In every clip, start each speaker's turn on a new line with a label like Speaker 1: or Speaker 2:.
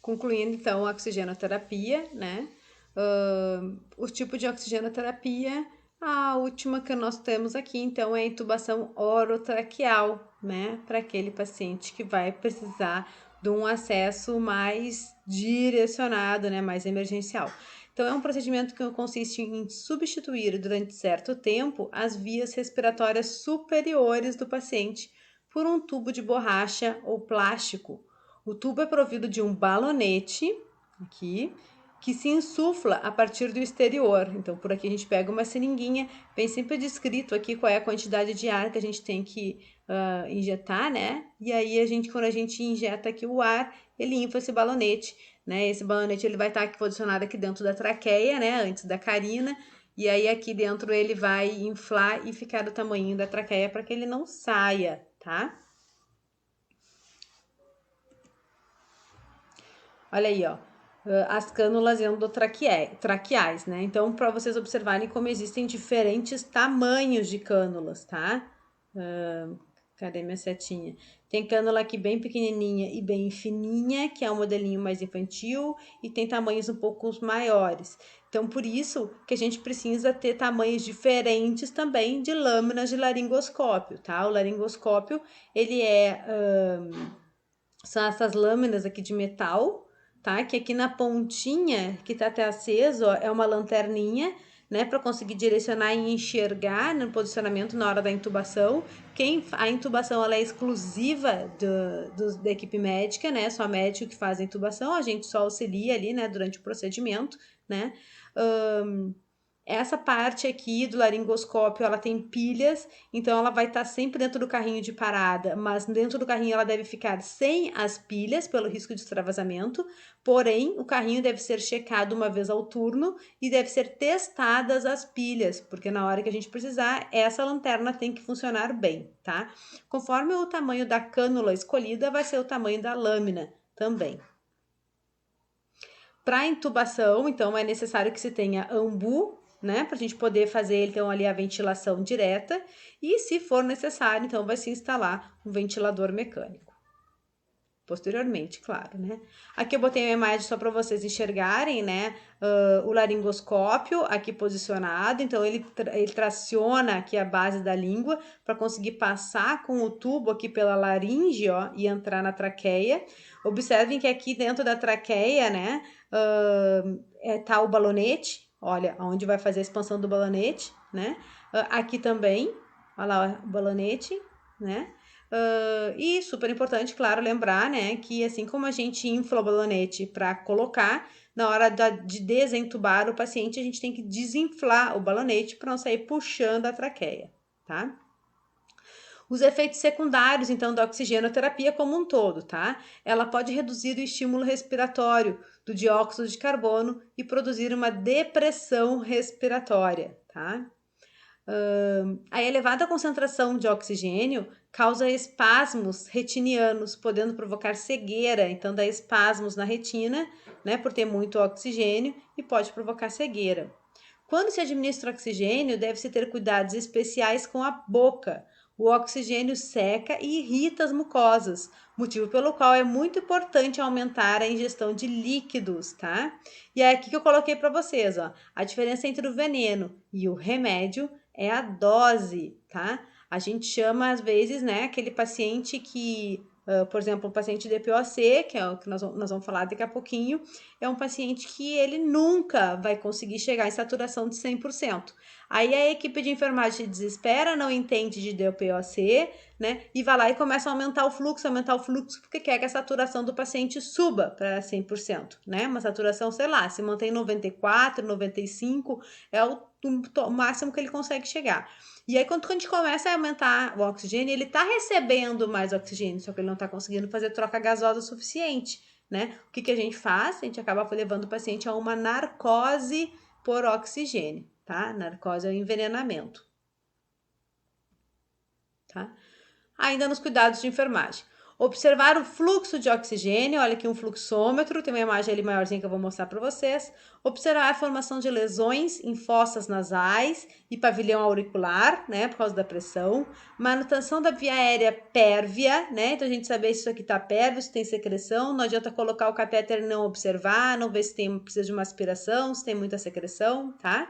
Speaker 1: Concluindo, então, a oxigenoterapia, né? O tipo de oxigenoterapia, a última que nós temos aqui, então, é a intubação orotraqueal, né? Para aquele paciente que vai precisar de um acesso mais direcionado, né? Mais emergencial. Então, é um procedimento que consiste em substituir durante certo tempo as vias respiratórias superiores do paciente por um tubo de borracha ou plástico. O tubo é provido de um balonete, aqui, que se insufla a partir do exterior. Então, por aqui a gente pega uma seringuinha, vem sempre descrito aqui qual é a quantidade de ar que a gente tem que injetar, né? E aí, quando a gente injeta aqui o ar, ele infla esse balonete, né? Esse balonete ele vai estar aqui posicionado aqui dentro da traqueia, né? Antes da carina. E aí, aqui dentro ele vai inflar e ficar do tamanho da traqueia para que ele não saia, tá? Olha aí, ó, as cânulas endotraqueais, né? Então, para vocês observarem como existem diferentes tamanhos de cânulas, tá? Cadê minha setinha? Tem cânula aqui bem pequenininha e bem fininha, que é um modelinho mais infantil, e tem tamanhos um pouco maiores. Então, por isso que a gente precisa ter tamanhos diferentes também de lâminas de laringoscópio, tá? O laringoscópio, ele são essas lâminas aqui de metal, tá? Que aqui na pontinha, que tá até aceso, ó, é uma lanterninha, né? Para conseguir direcionar e enxergar no posicionamento na hora da intubação. A intubação ela é exclusiva da equipe médica, né? Só médico que faz a intubação, a gente só auxilia ali, né? Durante o procedimento, né? Essa parte aqui do laringoscópio, ela tem pilhas, então ela vai estar sempre dentro do carrinho de parada, mas dentro do carrinho ela deve ficar sem as pilhas, pelo risco de extravasamento, porém, o carrinho deve ser checado uma vez ao turno e deve ser testadas as pilhas, porque na hora que a gente precisar, essa lanterna tem que funcionar bem, tá? Conforme o tamanho da cânula escolhida, vai ser o tamanho da lâmina também. Para intubação, então, é necessário que se tenha ambu, né, para a gente poder fazer então ali a ventilação direta, e se for necessário, então vai se instalar um ventilador mecânico. Posteriormente, claro, né? Aqui eu botei uma imagem só para vocês enxergarem, né? O laringoscópio aqui posicionado, então ele traciona aqui a base da língua para conseguir passar com o tubo aqui pela laringe, ó, e entrar na traqueia. Observem que aqui dentro da traqueia, né? Tá o balonete, olha, onde vai fazer a expansão do balonete, né? Aqui também, olha lá o balonete, né? E super importante, claro, lembrar, né, que assim como a gente infla o balonete para colocar, na hora de desentubar o paciente, a gente tem que desinflar o balonete para não sair puxando a traqueia, tá? Os efeitos secundários, então, da oxigenoterapia como um todo, tá? Ela pode reduzir o estímulo respiratório do dióxido de carbono e produzir uma depressão respiratória, tá? A elevada concentração de oxigênio causa espasmos retinianos, podendo provocar cegueira. Então, dá espasmos na retina, né, por ter muito oxigênio e pode provocar cegueira. Quando se administra oxigênio, deve-se ter cuidados especiais com a boca. O oxigênio seca e irrita as mucosas, motivo pelo qual é muito importante aumentar a ingestão de líquidos, tá? E é aqui que eu coloquei para vocês, ó, a diferença entre o veneno e o remédio é a dose, tá? A gente chama, às vezes, né, aquele paciente que, por exemplo, o paciente de POC, que é o que nós vamos falar daqui a pouquinho, é um paciente que ele nunca vai conseguir chegar em saturação de 100%. Aí a equipe de enfermagem se desespera, não entende de DPOC, né? E vai lá e começa a aumentar o fluxo, porque quer que a saturação do paciente suba para 100%, né? Uma saturação, sei lá, se mantém 94, 95, é o máximo que ele consegue chegar. E aí, quando a gente começa a aumentar o oxigênio, ele tá recebendo mais oxigênio, só que ele não tá conseguindo fazer troca gasosa suficiente, né? O que a gente faz? A gente acaba levando o paciente a uma narcose por oxigênio, tá? Narcose é o envenenamento, tá? Ainda nos cuidados de enfermagem. Observar o fluxo de oxigênio, olha aqui um fluxômetro, tem uma imagem ali maiorzinha que eu vou mostrar para vocês. Observar a formação de lesões em fossas nasais e pavilhão auricular, né, por causa da pressão. Manutenção da via aérea pérvia, né, então a gente saber se isso aqui tá pérvio, se tem secreção, não adianta colocar o catéter e não observar, não ver se precisa de uma aspiração, se tem muita secreção, tá?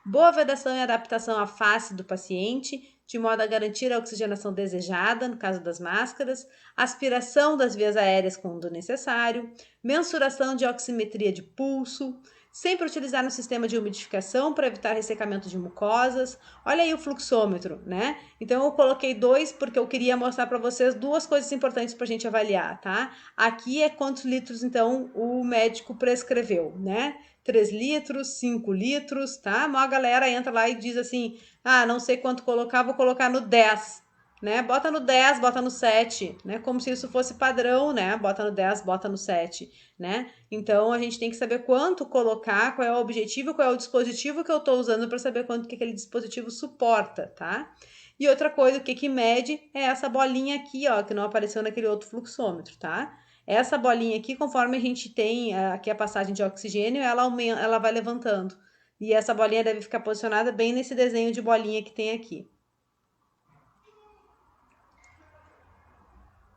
Speaker 1: Boa vedação e adaptação à face do paciente, de modo a garantir a oxigenação desejada, no caso das máscaras, aspiração das vias aéreas quando necessário, mensuração de oximetria de pulso, sempre utilizar um sistema de umidificação para evitar ressecamento de mucosas. Olha aí o fluxômetro, né? Então eu coloquei 2 porque eu queria mostrar para vocês 2 coisas importantes para a gente avaliar, tá? Aqui é quantos litros então o médico prescreveu, né? 3 litros, 5 litros, tá? Uma galera entra lá e diz assim, ah, não sei quanto colocar, vou colocar no 10, né? Bota no 10, bota no 7, né? Como se isso fosse padrão, né? Bota no 10, bota no 7, né? Então, a gente tem que saber quanto colocar, qual é o objetivo, qual é o dispositivo que eu tô usando para saber quanto que aquele dispositivo suporta, tá? E outra coisa, o que mede é essa bolinha aqui, ó, que não apareceu naquele outro fluxômetro, tá? Essa bolinha aqui, conforme a gente tem aqui a passagem de oxigênio, ela vai levantando. E essa bolinha deve ficar posicionada bem nesse desenho de bolinha que tem aqui.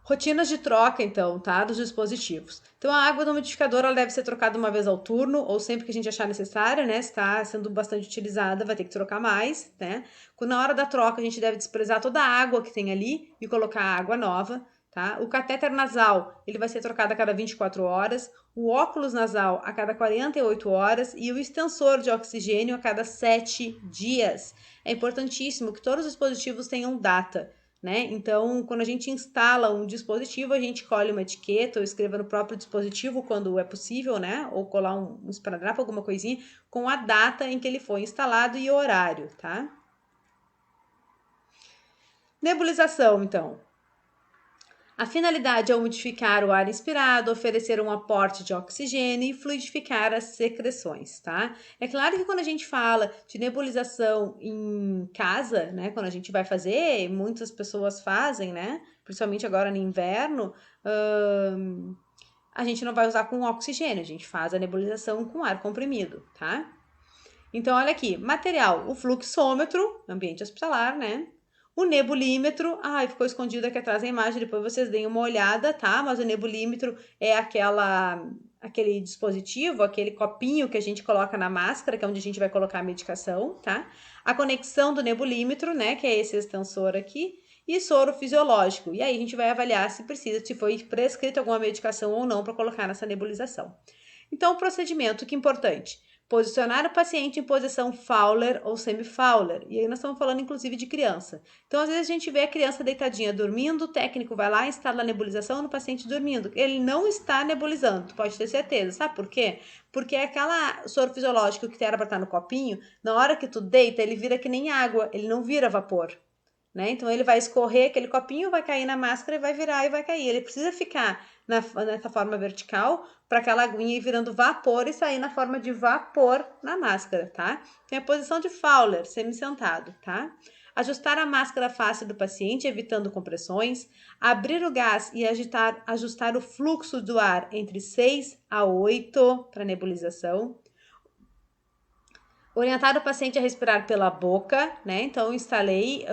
Speaker 1: Rotinas de troca, então, tá? Dos dispositivos. Então, a água do umidificador ela deve ser trocada uma vez ao turno, ou sempre que a gente achar necessário, né? Se está sendo bastante utilizada, vai ter que trocar mais, né? Na hora da troca, a gente deve desprezar toda a água que tem ali e colocar água nova, tá? O catéter nasal, ele vai ser trocado a cada 24 horas, o óculos nasal a cada 48 horas e o extensor de oxigênio a cada 7 dias. É importantíssimo que todos os dispositivos tenham data, né? Então, quando a gente instala um dispositivo, a gente colhe uma etiqueta ou escreva no próprio dispositivo quando é possível, né? Ou colar um esparadrapo, alguma coisinha, com a data em que ele foi instalado e o horário, tá? Nebulização, então. A finalidade é umidificar o ar inspirado, oferecer um aporte de oxigênio e fluidificar as secreções, tá? É claro que quando a gente fala de nebulização em casa, né, quando a gente vai fazer, muitas pessoas fazem, né, principalmente agora no inverno, a gente não vai usar com oxigênio, a gente faz a nebulização com ar comprimido, tá? Então, olha aqui, material, o fluxômetro, ambiente hospitalar, né? O nebulímetro, ai, ficou escondido aqui atrás da imagem, depois vocês deem uma olhada, tá? Mas o nebulímetro é aquele dispositivo, aquele copinho que a gente coloca na máscara, que é onde a gente vai colocar a medicação, tá? A conexão do nebulímetro, né, que é esse extensor aqui, e soro fisiológico. E aí a gente vai avaliar se precisa, se foi prescrita alguma medicação ou não para colocar nessa nebulização. Então, o procedimento, que é importante. Posicionar o paciente em posição Fowler ou semi-Fowler. E aí nós estamos falando inclusive de criança. Então, às vezes a gente vê a criança deitadinha dormindo, o técnico vai lá e instala a nebulização no paciente dormindo. Ele não está nebulizando, tu pode ter certeza. Sabe por quê? Porque aquela soro fisiológico que era para estar no copinho, na hora que tu deita, ele vira que nem água, ele não vira vapor. Né? Então ele vai escorrer, aquele copinho vai cair na máscara e vai virar e vai cair. Ele precisa ficar nessa forma vertical para aquela aguinha ir virando vapor e sair na forma de vapor na máscara, tá? Tem a posição de Fowler, semi-sentado, tá? Ajustar a máscara face do paciente, evitando compressões. Abrir o gás e ajustar o fluxo do ar entre 6 a 8 para nebulização. Orientar o paciente a respirar pela boca, né? Então, instalei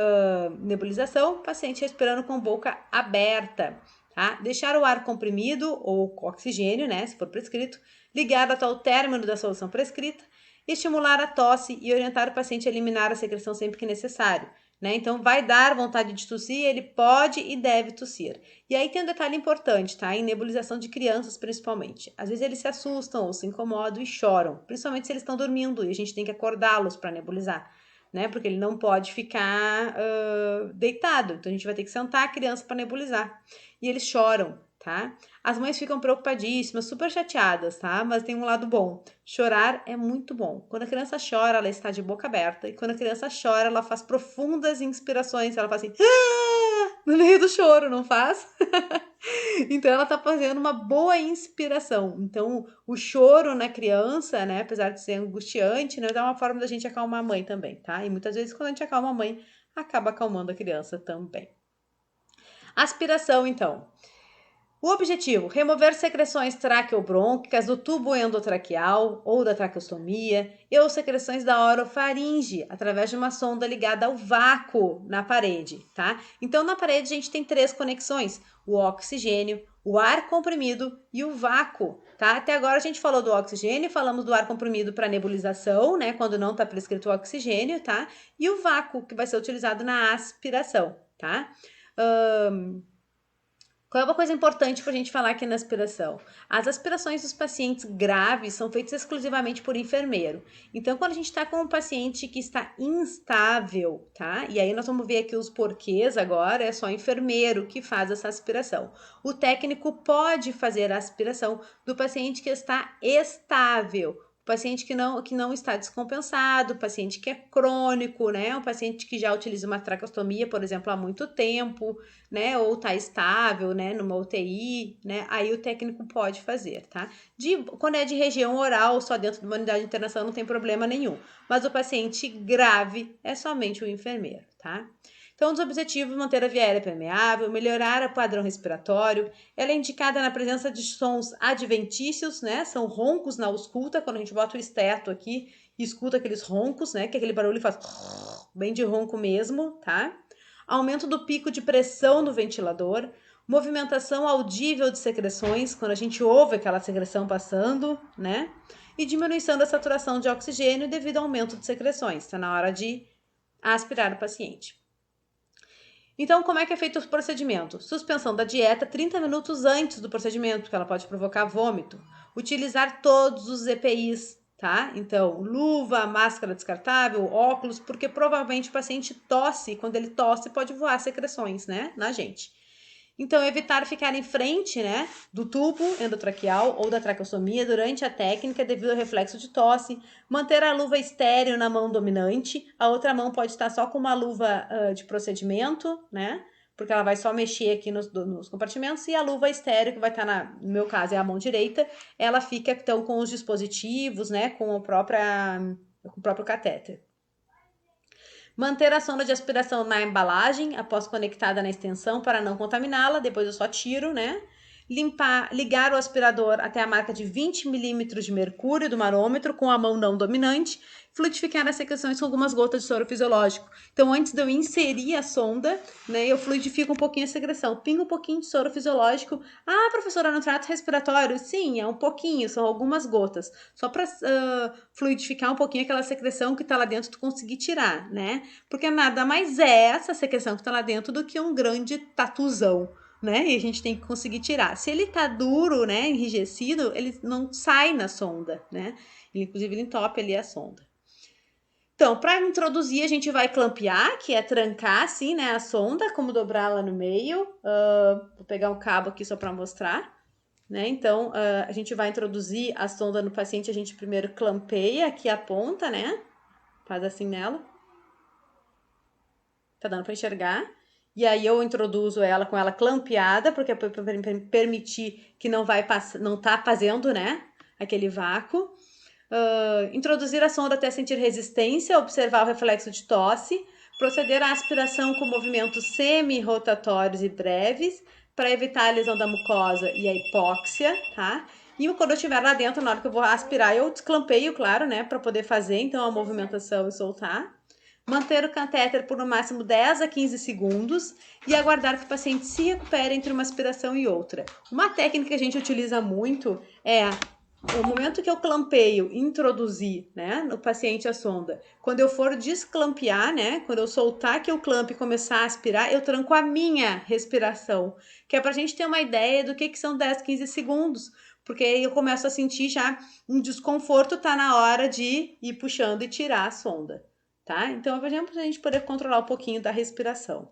Speaker 1: nebulização, paciente respirando com boca aberta, tá? Deixar o ar comprimido ou com oxigênio, né? Se for prescrito, ligado até o término da solução prescrita, estimular a tosse e orientar o paciente a eliminar a secreção sempre que necessário. Né? Então, vai dar vontade de tossir, ele pode e deve tossir. E aí tem um detalhe importante, tá? Em nebulização de crianças, principalmente. Às vezes eles se assustam ou se incomodam e choram, principalmente se eles estão dormindo e a gente tem que acordá-los para nebulizar, né? Porque ele não pode ficar deitado. Então, a gente vai ter que sentar a criança para nebulizar. E eles choram, tá? As mães ficam preocupadíssimas, super chateadas, tá? Mas tem um lado bom. Chorar é muito bom. Quando a criança chora, ela está de boca aberta. E quando a criança chora, ela faz profundas inspirações. Ela faz assim, no meio do choro, não faz? Então, ela tá fazendo uma boa inspiração. Então, o choro na criança, né? Apesar de ser angustiante, né? É uma forma da gente acalmar a mãe também, tá? E muitas vezes, quando a gente acalma a mãe, acaba acalmando a criança também. Aspiração, então. O objetivo, remover secreções traqueobrônquicas do tubo endotraqueal ou da traqueostomia ou secreções da orofaringe através de uma sonda ligada ao vácuo na parede, tá? Então, na parede a gente tem 3 conexões, o oxigênio, o ar comprimido e o vácuo, tá? Até agora a gente falou do oxigênio, falamos do ar comprimido para nebulização, né? Quando não está prescrito o oxigênio, tá? E o vácuo, que vai ser utilizado na aspiração, tá? Qual é uma coisa importante para a gente falar aqui na aspiração? As aspirações dos pacientes graves são feitas exclusivamente por enfermeiro. Então, quando a gente está com um paciente que está instável, tá? E aí nós vamos ver aqui os porquês agora, é só enfermeiro que faz essa aspiração. O técnico pode fazer a aspiração do paciente que está estável. O paciente que não está descompensado, o paciente que é crônico, né? Um paciente que já utiliza uma traqueostomia, por exemplo, há muito tempo, né? Ou está estável, né? Numa UTI, né? Aí o técnico pode fazer, tá? Quando é de região oral, só dentro de uma unidade de internação, não tem problema nenhum. Mas o paciente grave é somente o enfermeiro, tá? Então, um dos objetivos, manter a via aérea permeável, melhorar o padrão respiratório. Ela é indicada na presença de sons adventícios, né? São roncos na ausculta, quando a gente bota o esteto aqui e escuta aqueles roncos, né? Que aquele barulho faz bem de ronco mesmo, tá? Aumento do pico de pressão no ventilador, movimentação audível de secreções, quando a gente ouve aquela secreção passando, né? E diminuição da saturação de oxigênio devido ao aumento de secreções. Está na hora de aspirar o paciente. Então, como é que é feito o procedimento? Suspensão da dieta 30 minutos antes do procedimento, porque ela pode provocar vômito. Utilizar todos os EPIs, tá? Então, luva, máscara descartável, óculos, porque provavelmente o paciente tosse, e quando ele tosse pode voar secreções, né, na gente. Então, evitar ficar em frente, né, do tubo endotraqueal ou da traqueostomia durante a técnica devido ao reflexo de tosse. Manter a luva estéril na mão dominante. A outra mão pode estar só com uma luva de procedimento, né, porque ela vai só mexer aqui nos compartimentos. E a luva estéril, que vai estar, no meu caso, é a mão direita, ela fica, então, com os dispositivos, né, com o próprio catéter. Manter a sonda de aspiração na embalagem, após conectada na extensão, para não contaminá-la. Depois eu só tiro, né? Ligar o aspirador até a marca de 20 milímetros de mercúrio do marômetro com a mão não dominante. Fluidificar as secreções com algumas gotas de soro fisiológico. Então, antes de eu inserir a sonda, né, eu fluidifico um pouquinho a secreção. Pingo um pouquinho de soro fisiológico. Ah, professora, no trato respiratório? Sim, é um pouquinho, são algumas gotas. Só para fluidificar um pouquinho aquela secreção que está lá dentro, tu conseguir tirar, né? Porque nada mais é essa secreção que está lá dentro do que um grande tatuzão, né? E a gente tem que conseguir tirar. Se ele tá duro, né, enrijecido, ele não sai na sonda, né? Inclusive, ele entope ali a sonda. Então, para introduzir, a gente vai clampear, que é trancar, assim, né, a sonda, como dobrá-la no meio. Vou pegar um cabo aqui só para mostrar, né? Então, a gente vai introduzir a sonda no paciente, a gente primeiro clampeia aqui a ponta, né? Faz assim nela. Tá dando para enxergar? E aí eu introduzo ela com ela clampeada, porque é para permitir que não tá fazendo, né, aquele vácuo. Introduzir a sonda até sentir resistência, observar o reflexo de tosse, proceder à aspiração com movimentos semi-rotatórios e breves, para evitar a lesão da mucosa e a hipóxia, tá? E quando eu estiver lá dentro, na hora que eu vou aspirar, eu desclampeio, claro, né, para poder fazer, então, a movimentação e soltar. Manter o catéter por no máximo 10 a 15 segundos e aguardar que o paciente se recupere entre uma aspiração e outra. Uma técnica que a gente utiliza muito é o momento que eu clampeio, introduzir, né, no paciente a sonda. Quando eu for desclampear, né, quando eu soltar que o clamp e começar a aspirar, eu tranco a minha respiração, que é pra gente ter uma ideia do que são 10, 15 segundos, porque aí eu começo a sentir já um desconforto, tá na hora de ir puxando e tirar a sonda, tá? Então, por exemplo, a gente poder controlar um pouquinho da respiração.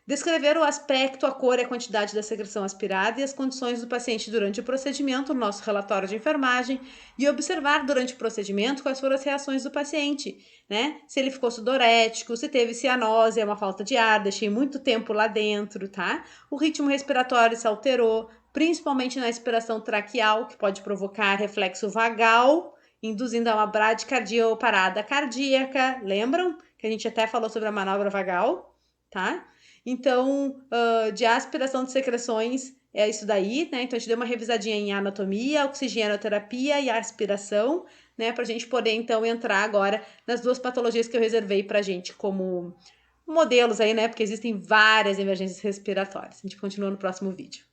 Speaker 1: Descrever o aspecto, a cor e a quantidade da secreção aspirada e as condições do paciente durante o procedimento no nosso relatório de enfermagem e observar durante o procedimento quais foram as reações do paciente, né? Se ele ficou sudorético, se teve cianose, é uma falta de ar, deixei muito tempo lá dentro, tá? O ritmo respiratório se alterou, principalmente na expiração traqueal, que pode provocar reflexo vagal, induzindo a uma bradicardia ou parada cardíaca. Lembram que a gente até falou sobre a manobra vagal, tá? Então, de aspiração de secreções é isso daí, né? Então a gente deu uma revisadinha em anatomia, oxigenoterapia e aspiração, né? Pra gente poder então entrar agora nas duas patologias que eu reservei pra gente como modelos aí, né? Porque existem várias emergências respiratórias. A gente continua no próximo vídeo.